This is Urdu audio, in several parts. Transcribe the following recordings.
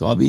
تو ابھی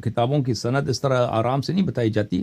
کتابوں کی سند اس طرح آرام سے نہیں بتائی جاتی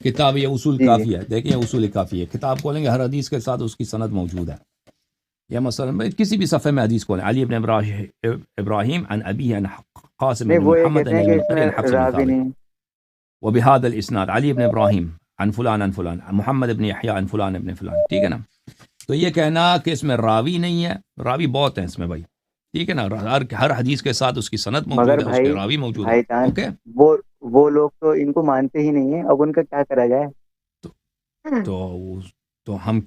کتاب یہ اصول جی جی. کافی ہے، دیکھیں یہ اصول کافی ہے، کتاب کھولیں گے ہر حدیث کے ساتھ اس کی سند موجود ہے. یا مثلا کسی بھی صفحے میں حدیث کھولیں، علی ابن ابراہیم عن ابیہ عن قاسم نہیں, بن وہ یہ محمد کہتے عن ہیں ابی کہ اس منقر میں عن حفص بن راوی ثابت نہیں. وبهذا الاسناد علی ابن ابراہیم عن فلان عن فلان محمد ابن یحییٰ عن فلان ابن فلان. ٹھیک ہے نا؟ تو یہ کہنا کہ اس میں راوی نہیں ہے، راوی بہت ہیں اس میں بھائی. ٹھیک ہے نا؟ ہر حدیث کے ساتھ اس کی سند مگر موجود ہے، اس کے بھائی راوی موجود ہے. بھائی جان, اوکے؟ وہ وہ لوگ تو ان کو مانتے ہی نہیں ہیں. اب ان کا کیا کرا جائے. تو تو تو ہم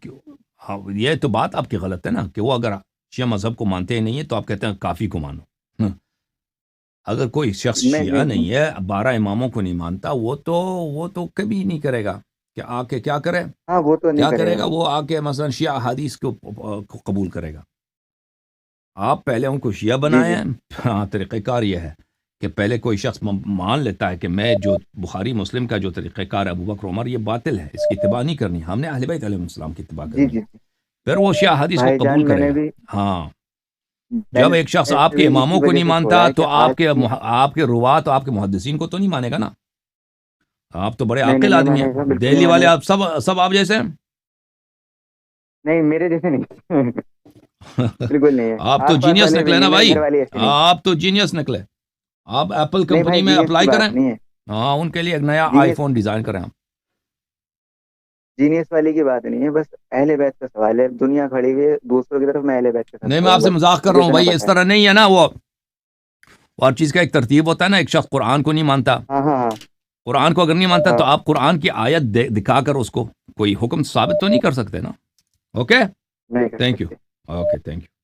یہ تو بات آپ کی غلط ہے نا کہ وہ اگر شیعہ مذہب کو مانتے ہی نہیں ہے تو آپ کہتے ہیں کافی کو مانو. اگر کوئی شخص نہیں شیعہ نہیں. نہیں ہے، 12 اماموں کو نہیں مانتا، وہ تو کبھی نہیں کرے گا کہ آ کے کیا کرے. ہاں, وہ تو نہیں کیا کرے کرے گا. گا؟ وہ آ کے مثلا شیعہ احادیث کو قبول کرے گا. آپ پہلے ان کو شیعہ جی بنائیں. جی. ہاں، طریقہ کار یہ ہے کہ پہلے کوئی شخص مان لیتا ہے کہ میں جو بخاری مسلم کا جو طریقہ کار ہے ابو بکر عمر یہ باطل ہے، اس کی اتباع نہیں کرنی، ہم نے اہل بیت علیہ السلام کی اتباع جی کرنی جی ہے. جی. پھر وہ شیعہ حدیث کو بھائی قبول جان, کرے گا. ہاں، میں جب ایک شخص آپ نے کے بھی اماموں اسی کو وجہ نہیں سے چھوڑا مانتا ہے تو کہ آج کی. آپ کے رواة تو آپ کے محدثین کو تو نہیں مانے گا نا. آپ تو بڑے نہیں نہیں عاقل نہیں آدمی ہیں. مانے گا, بالکل نہیں دہلی مانے والے گا. آپ سب آپ جیسے ہیں. نہیں, میرے جیسے نہیں. بالکل نہیں ہے. آپ تو آس پاس جینیس والے بھی نکلے نا نہیں, میرے بھائی، گھر والے ایسے نہیں. آپ تو جینیس نکلے. آپ ایپل نہیں کمپنی بھائی, میں جینیس کی اپلائی کریں. بات نہیں ہے. ہاں، ان کے لیے ایک نیا آئی جینیس فون ڈیزائن کریں آپ. جینیس والی کی بات نہیں ہے, بس اہل بیت کا سوال ہے. دنیا کھڑی ہوئی ہے دوسروں کی طرف, میں اہل بیت کے ساتھ نہیں، میں کھڑا آپ ہوں, سے بس مذاق کر رہا مجھے ہوں اتنا بھائی، اس پتا ہے. طرح نہیں ہے نا. وہ ہر چیز کا ایک ترتیب ہوتا ہے نا. ایک شخص قرآن کو نہیں مانتا، ہاں ہاں ہاں قرآن کو اگر نہیں مانتا ہاں. تو آپ قرآن کی آیت دکھا کر اس کو کوئی حکم ثابت تو نہیں کر سکتے نا. اوکے، نہیں کر تھینک یو. سکتے. Okay, thank you.